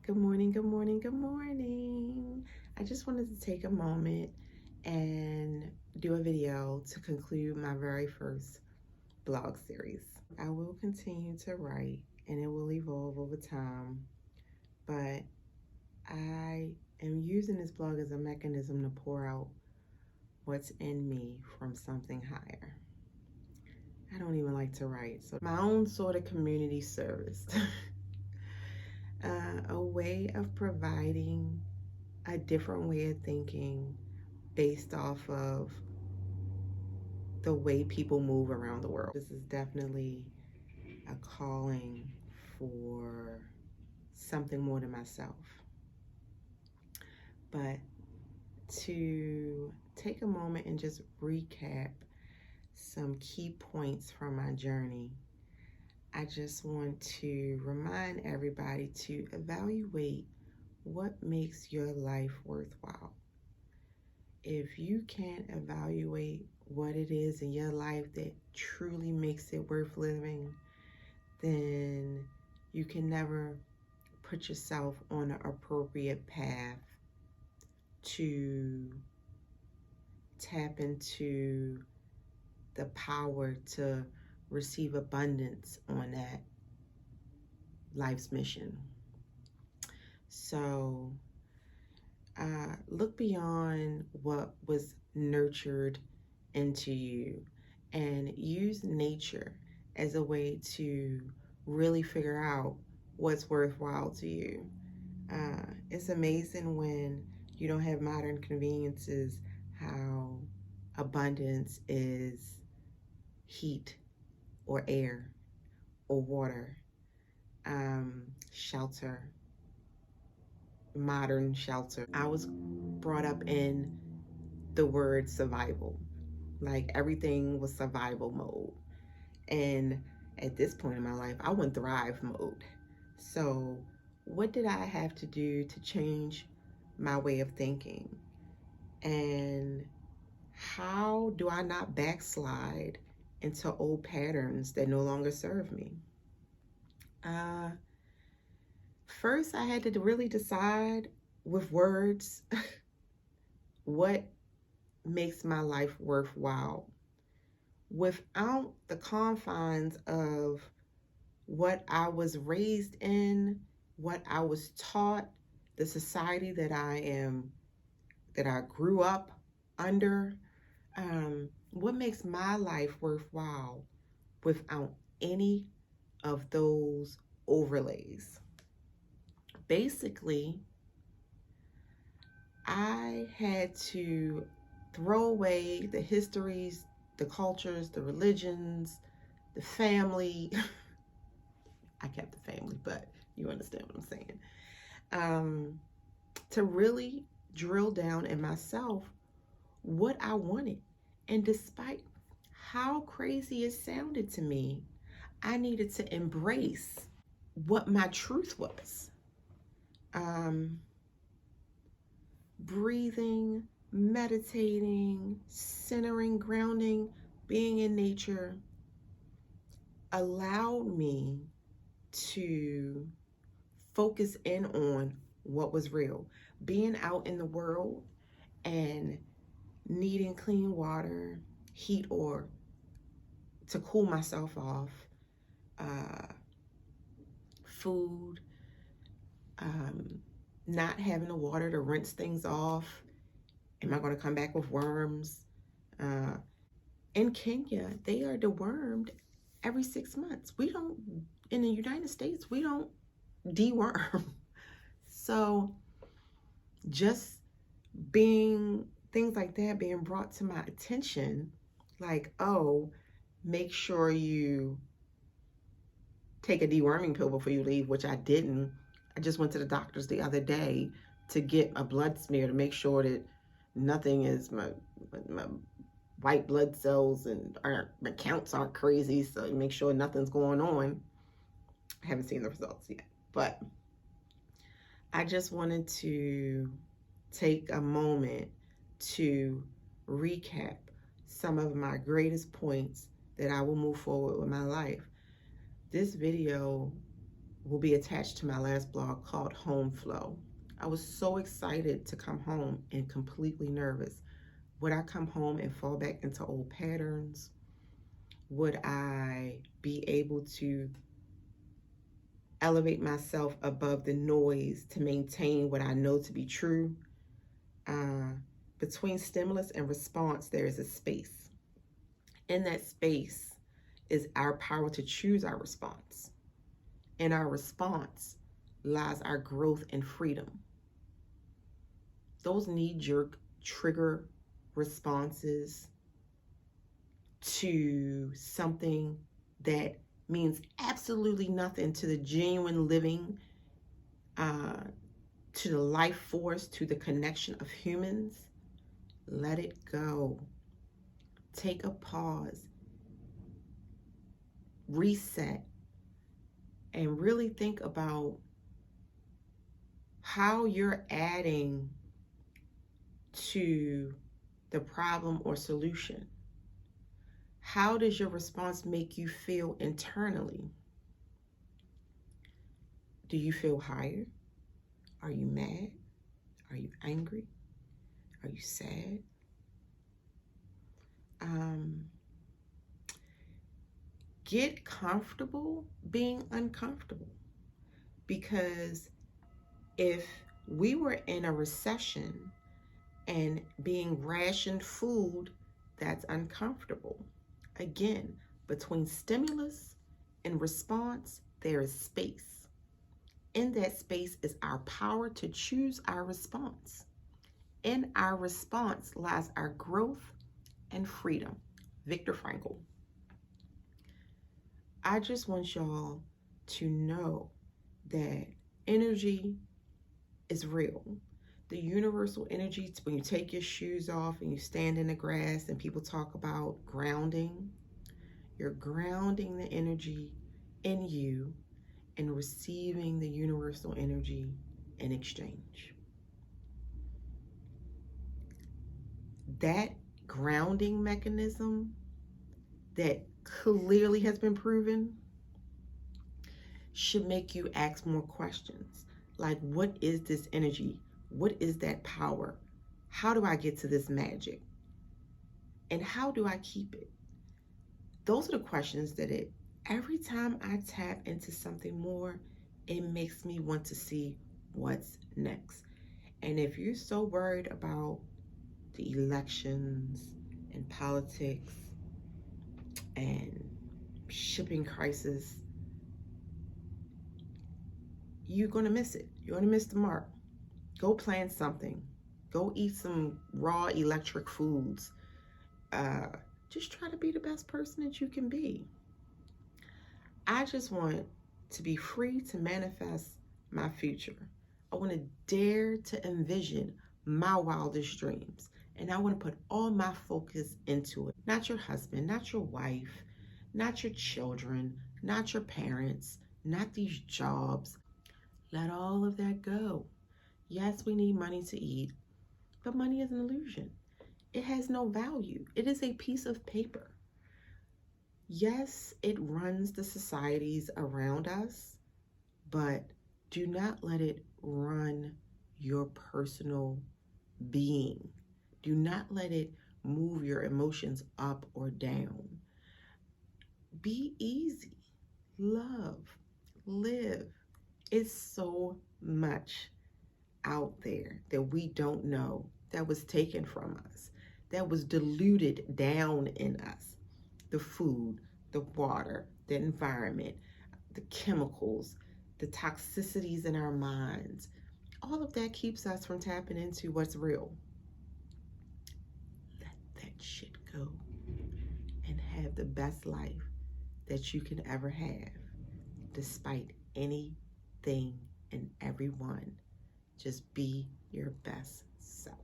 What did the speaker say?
Good morning, good morning, good morning. I just wanted to take a moment and do a video to conclude my very first blog series. I will continue to write and it will evolve over time, but I am using this blog as a mechanism to pour out what's in me from something higher. I don't even like to write, so my own sort of community service. A way of providing a different way of thinking based off of the way people move around the world. This is definitely a calling for something more than myself. But to take a moment and just recap some key points from my journey, I just want to remind everybody to evaluate what makes your life worthwhile. If you can't evaluate what it is in your life that truly makes it worth living, then you can never put yourself on an appropriate path to tap into the power to receive abundance on that life's mission. So look beyond what was nurtured into you and use nature as a way to really figure out what's worthwhile to you. It's amazing when you don't have modern conveniences how abundance is heat or air or water, shelter, modern shelter. I was brought up in the word survival. Like everything was survival mode. And at this point in my life, I went thrive mode. So what did I have to do to change my way of thinking? And how do I not backslide into old patterns that no longer serve me? First, I had to really decide with words what makes my life worthwhile without the confines of what I was raised in, what I was taught, the society that I grew up under. What makes my life worthwhile without any of those overlays? Basically, I had to throw away the histories, the cultures, the religions, the family. I kept the family, but you understand what I'm saying. To really drill down in myself what I wanted. And despite how crazy it sounded to me, I needed to embrace what my truth was. Breathing, meditating, centering, grounding, being in nature allowed me to focus in on what was real. Being out in the world and needing clean water, heat, or to cool myself off, food, not having the water to rinse things off. Am I going to come back with worms? In Kenya, they are dewormed every 6 months. We don't, in the United States, we don't deworm. So just being, things like that being brought to my attention, like, oh, make sure you take a deworming pill before you leave, which I didn't. I just went to the doctor's the other day to get a blood smear to make sure that nothing is, my white blood cells and my counts aren't crazy, so make sure nothing's going on. I haven't seen the results yet, but I just wanted to take a moment to recap some of my greatest points that I will move forward with my life. This video will be attached to my last blog called Home Flow. I was so excited to come home and completely nervous. Would I come home and fall back into old patterns? Would I be able to elevate myself above the noise to maintain what I know to be true? Between stimulus and response, there is a space. In that space is our power to choose our response. In our response lies our growth and freedom. Those knee-jerk trigger responses to something that means absolutely nothing to the genuine living, to the life force, to the connection of humans, let it go. Take a pause, reset, and really think about how you're adding to the problem or solution. How does your response make you feel internally? Do you feel higher? Are you mad? Are you angry? Are you sad? Get comfortable being uncomfortable, because if we were in a recession and being rationed food, that's uncomfortable. Again, between stimulus and response, there is space. In that space is our power to choose our response. In our response lies our growth and freedom. Viktor Frankl. I just want y'all to know that energy is real. The universal energy, when you take your shoes off and you stand in the grass and people talk about grounding, you're grounding the energy in you and receiving the universal energy in exchange. That grounding mechanism that clearly has been proven should make you ask more questions. Like, what is this energy? What is that power? How do I get to this magic? And how do I keep it? Those are the questions that every time I tap into something more, it makes me want to see what's next. And if you're so worried about the elections and politics and shipping crisis, you're going to miss it. You're going to miss the mark. Go plan something. Go eat some raw electric foods. Just try to be the best person that you can be. I just want to be free to manifest my future. I want to dare to envision my wildest dreams. And I want to put all my focus into it. Not your husband, not your wife, not your children, not your parents, not these jobs. Let all of that go. Yes, we need money to eat, but money is an illusion. It has no value. It is a piece of paper. Yes, it runs the societies around us, but do not let it run your personal being. Do not let it move your emotions up or down. Be easy. Love. Live. It's so much out there that we don't know, that was taken from us, that was diluted down in us. The food, the water, the environment, the chemicals, the toxicities in our minds, all of that keeps us from tapping into what's real. Let that shit go and have the best life that you can ever have, despite anything and everyone. Just be your best self.